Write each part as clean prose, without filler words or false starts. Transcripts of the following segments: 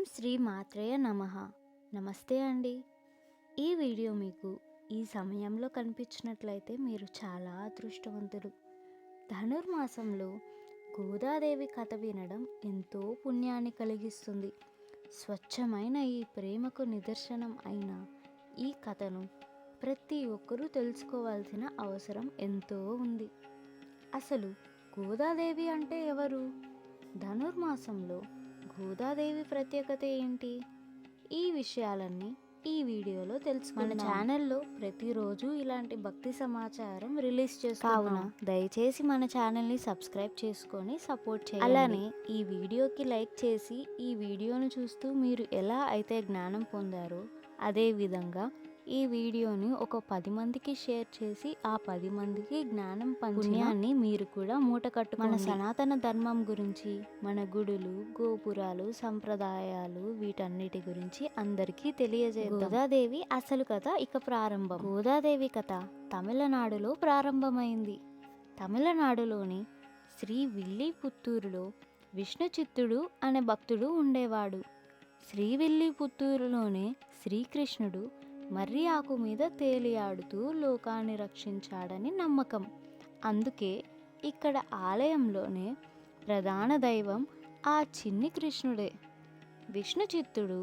శ్రీ మాత్రేయ నమః. నమస్తే అండి. ఈ వీడియో మీకు ఈ సమయంలో కనిపించినట్లయితే మీరు చాలా అదృష్టవంతులు. ధనుర్మాసంలో గోదాదేవి కథ వినడం ఎంతో పుణ్యాన్ని కలిగిస్తుంది. స్వచ్ఛమైన ఈ ప్రేమకు నిదర్శనం అయిన ఈ కథను ప్రతి ఒక్కరూ తెలుసుకోవాల్సిన అవసరం ఎంతో ఉంది. అసలు గోదాదేవి అంటే ఎవరు? ధనుర్మాసంలో గోదాదేవి ప్రత్యేకత ఏంటి? ఈ విషయాలన్నీ ఈ వీడియోలో తెలుసుకుందాం. మన ఛానల్లో ప్రతిరోజు ఇలాంటి భక్తి సమాచారం రిలీజ్ చేస్తున్నాం. కావున దయచేసి మన ఛానల్ని సబ్స్క్రైబ్ చేసుకొని సపోర్ట్ చేయండి. అలానే ఈ వీడియోకి లైక్ చేసి ఈ వీడియోను చూస్తూ మీరు ఎలా అయితే జ్ఞానం పొందారో అదే విధంగా ఈ వీడియోని ఒక 10 మందికి షేర్ చేసి ఆ 10 మందికి జ్ఞానం పుణ్యాన్ని మీరు కూడా మూట కట్టుకోండి. మన సనాతన ధర్మం గురించి, మన గుడులు, గోపురాలు, సంప్రదాయాలు వీటన్నిటి గురించి అందరికీ తెలియజేద్దాం. గోదాదేవి అసలు కథ ఇక ప్రారంభం. గోదాదేవి కథ తమిళనాడులో ప్రారంభమైంది. తమిళనాడులోని శ్రీ విల్లిపుత్తూరులో విష్ణుచిత్తుడు అనే భక్తుడు ఉండేవాడు. శ్రీ విల్లిపుత్తూరులోనే శ్రీకృష్ణుడు మర్రి ఆకు మీద తేలియాడుతూ లోకాన్ని రక్షించాడని నమ్మకం. అందుకే ఇక్కడ ఆలయంలోనే ప్రధాన దైవం ఆ చిన్ని కృష్ణుడే. విష్ణుచిత్తుడు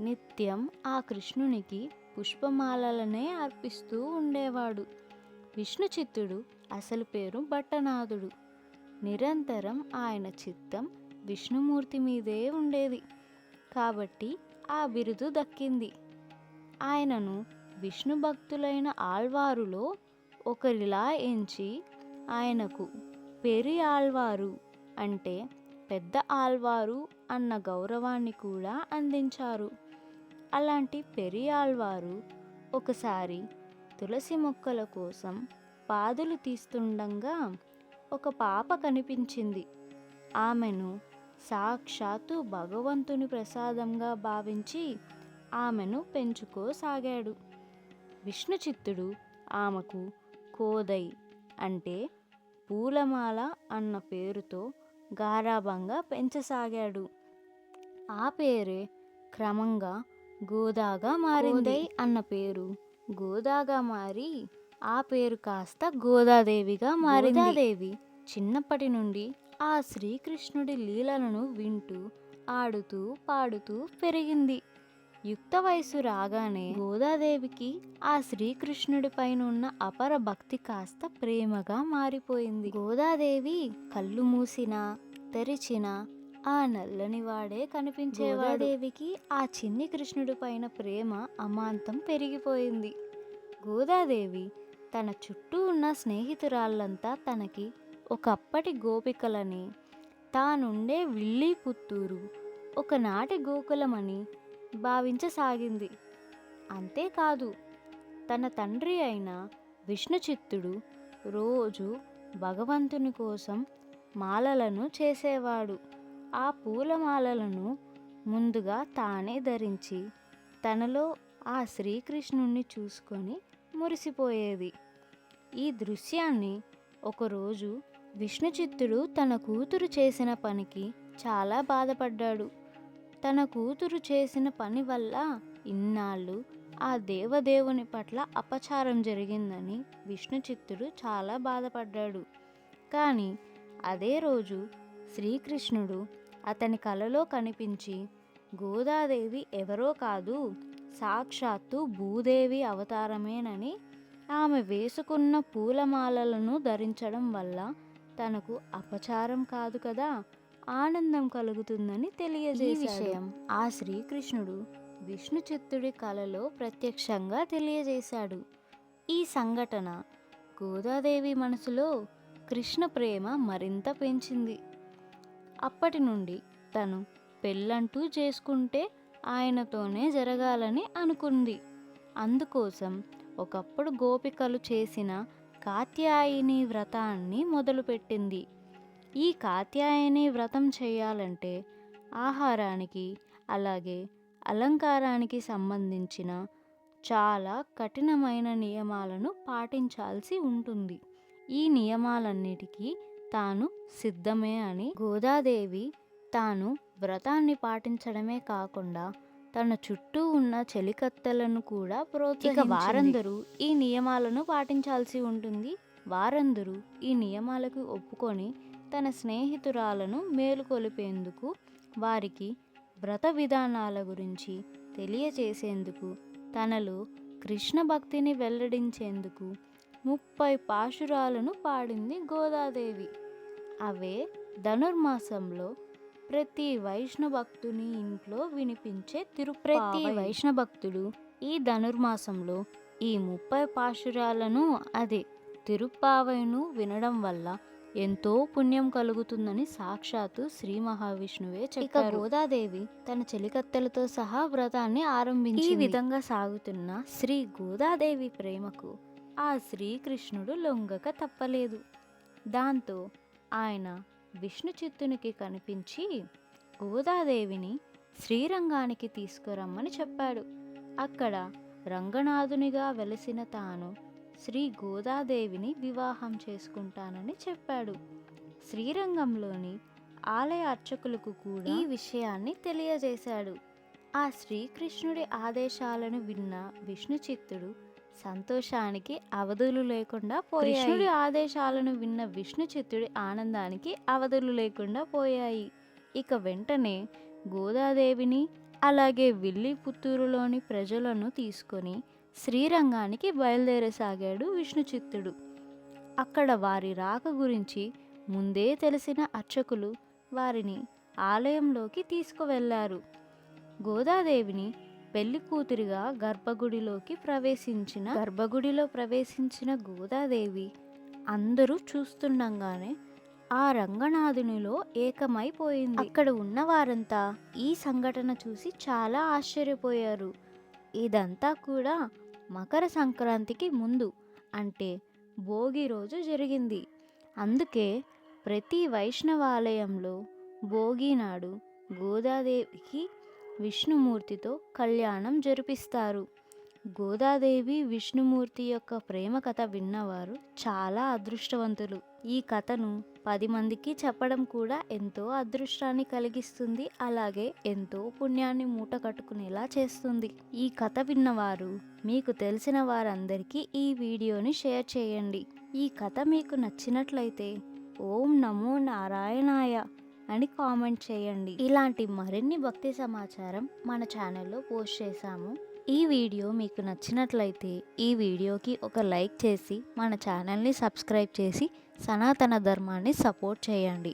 నిత్యం ఆ కృష్ణునికి పుష్పమాలలనే అర్పిస్తూ ఉండేవాడు. విష్ణుచిత్తుడు అసలు పేరు భట్టనాథుడు. నిరంతరం ఆయన చిత్తం విష్ణుమూర్తి మీదే ఉండేది కాబట్టి ఆ బిరుదు దక్కింది. ఆయనను విష్ణు భక్తులైన ఆళ్వారులో ఒకరిలా ఎంచి ఆయనకు పెరి ఆళ్వారు అంటే పెద్ద ఆళ్వారు అన్న గౌరవాన్ని కూడా అందించారు. అలాంటి పెరి ఆళ్వారు ఒకసారి తులసి మొక్కల కోసం పాదులు తీస్తుండగా ఒక పాప కనిపించింది. ఆమెను సాక్షాత్తు భగవంతుని ప్రసాదంగా భావించి ఆమెను పెంచుకోసాగాడు. విష్ణుచిత్తుడు ఆమెకు కోదై అంటే పూలమాల అన్న పేరుతో గారాబంగా పెంచసాగాడు. ఆ పేరే క్రమంగా గోదాగా మారింది. అన్న పేరు గోదాగా మారి ఆ పేరు కాస్త గోదాదేవిగా మారింది. గోదాదేవి చిన్నప్పటి నుండి ఆ శ్రీకృష్ణుడి లీలలను వింటూ ఆడుతూ పాడుతూ పెరిగింది. యుక్త వయసు రాగానే గోదాదేవికి ఆ శ్రీకృష్ణుడి పైన ఉన్న అపర భక్తి కాస్త ప్రేమగా మారిపోయింది. గోదాదేవి కళ్ళు మూసినా తెరిచినా ఆ నల్లని వాడే కనిపించేవాడు. గోదాదేవికి ఆ చిన్ని కృష్ణుడి పైన ప్రేమ అమాంతం పెరిగిపోయింది. గోదాదేవి తన చుట్టూ ఉన్న స్నేహితురాళ్ళంతా తనకి ఒకప్పటి గోపికలని, తానుండే విల్లిపుత్తూరు ఒకనాటి గోకులమని భావించసాగింది. అంతేకాదు తన తండ్రి అయిన విష్ణుచిత్తుడు రోజు భగవంతుని కోసం మాలలను చేసేవాడు. ఆ పూలమాలలను ముందుగా తానే ధరించి తనలో ఆ శ్రీకృష్ణుణ్ణి చూసుకొని మురిసిపోయేది. ఈ దృశ్యాన్ని ఒకరోజు విష్ణుచిత్తుడు తన కూతురు చేసిన పనికి చాలా బాధపడ్డాడు. తన కూతురు చేసిన పని వల్ల ఇన్నాళ్ళు ఆ దేవదేవుని పట్ల అపచారం జరిగిందని విష్ణుచిత్తుడు చాలా బాధపడ్డాడు. కానీ అదే రోజు శ్రీకృష్ణుడు అతని కలలో కనిపించి గోదాదేవి ఎవరో కాదు సాక్షాత్తు భూదేవి అవతారమేనని, ఆమె వేసుకున్న పూలమాలలను ధరించడం వల్ల తనకు అపచారం కాదు కదా, ఆనందం కలుగుతుందని తెలియజేశాడు. విషయం ఆ శ్రీకృష్ణుడు విష్ణుచిత్తుడి కలలో ప్రత్యక్షంగా తెలియజేశాడు. ఈ సంఘటన గోదాదేవి మనసులో కృష్ణ ప్రేమ మరింత పెంచింది. అప్పటి నుండి తను పెళ్ళంటూ చేసుకుంటే ఆయనతోనే జరగాలని అనుకుంది. అందుకోసం ఒకప్పుడు గోపికలు చేసిన కాత్యాయని వ్రతాన్ని మొదలుపెట్టింది. ఈ కాత్యాయని వ్రతం చేయాలంటే ఆహారానికి అలాగే అలంకారానికి సంబంధించిన చాలా కఠినమైన నియమాలను పాటించాల్సి ఉంటుంది. ఈ నియమాలన్నిటికీ తాను సిద్ధమే అని గోదాదేవి తాను వ్రతాన్ని పాటించడమే కాకుండా తన చుట్టూ ఉన్న చెలికత్తెలను కూడా ప్రోత్సహించింది. ఇక వారందరూ ఈ నియమాలను పాటించాల్సి ఉంటుంది. వారందరూ ఈ నియమాలకు ఒప్పుకొని తన స్నేహితురాలను మేలుకొలిపేందుకు, వారికి వ్రత విధానాల గురించి తెలియచేసేందుకు, తనలో కృష్ణ భక్తిని వెల్లడించేందుకు 30 పాశురాలను పాడింది గోదాదేవి. అవే ధనుర్మాసంలో ప్రతి వైష్ణవ భక్తుని ఇంట్లో వినిపించే ప్రతి వైష్ణవ భక్తుడు ఈ ధనుర్మాసంలో ఈ 30 పాశురాలను అదే తిరుప్పావైను వినడం వల్ల ఎంతో పుణ్యం కలుగుతుందని సాక్షాత్తు శ్రీ మహావిష్ణువే చెప్పారు. గోదాదేవి తన చెలికత్తెలతో సహా వ్రతాన్ని ఆరంభించి ఈ విధంగా సాగుతున్న శ్రీ గోదాదేవి ప్రేమకు ఆ శ్రీకృష్ణుడు లొంగక తప్పలేదు. దాంతో ఆయన విష్ణు చిత్తునికి కనిపించి గోదాదేవిని శ్రీరంగానికి తీసుకురమ్మని చెప్పాడు. అక్కడ రంగనాథునిగా వెలసిన తాను శ్రీ గోదాదేవిని వివాహం చేసుకుంటానని చెప్పాడు. శ్రీరంగంలోని ఆలయ అర్చకులకు కూడా ఈ విషయాన్ని తెలియజేశాడు. ఆ శ్రీకృష్ణుడి ఆదేశాలను విన్న విష్ణు చిత్తుడు సంతోషానికి అవధులు లేకుండా పోయాయి. కృష్ణుడి ఆదేశాలను విన్న విష్ణు చిత్తుడి ఆనందానికి అవధులు లేకుండా పోయాయి. ఇక వెంటనే గోదాదేవిని అలాగే విల్లిపుత్తూరులోని ప్రజలను తీసుకొని శ్రీరంగానికి బయలుదేరసాగాడు విష్ణు చిత్తుడు. అక్కడ వారి రాక గురించి ముందే తెలిసిన అర్చకులు వారిని ఆలయంలోకి తీసుకువెళ్లారు. గోదాదేవిని పెళ్లి కూతురిగా గర్భగుడిలో ప్రవేశించిన గోదాదేవి అందరూ చూస్తుండగానే ఆ రంగనాథునిలో ఏకమైపోయింది. అక్కడ ఉన్న వారంతా ఈ సంఘటన చూసి చాలా ఆశ్చర్యపోయారు. ఇదంతా కూడా మకర సంక్రాంతికి ముందు అంటే భోగి రోజు జరిగింది. అందుకే ప్రతి వైష్ణవాలయంలో భోగి నాడు గోదాదేవికి విష్ణుమూర్తితో కళ్యాణం జరిపిస్తారు. గోదాదేవి విష్ణుమూర్తి యొక్క ప్రేమ కథ విన్నవారు చాలా అదృష్టవంతులు. ఈ కథను 10 మందికి చెప్పడం కూడా ఎంతో అదృష్టాన్ని కలిగిస్తుంది, అలాగే ఎంతో పుణ్యాన్ని మూట కట్టుకునేలా చేస్తుంది. ఈ కథ విన్నవారు మీకు తెలిసిన వారందరికీ ఈ వీడియోని షేర్ చేయండి. ఈ కథ మీకు నచ్చినట్లయితే ఓం నమో నారాయణాయ అని కామెంట్ చేయండి. ఇలాంటి మరిన్ని భక్తి సమాచారం మన ఛానల్లో పోస్ట్ చేశాము. ఈ వీడియో మీకు నచ్చినట్లయితే ఈ వీడియోకి ఒక లైక్ చేసి మన ఛానల్ని సబ్స్క్రైబ్ చేసి సనాతన ధర్మాన్ని సపోర్ట్ చేయండి.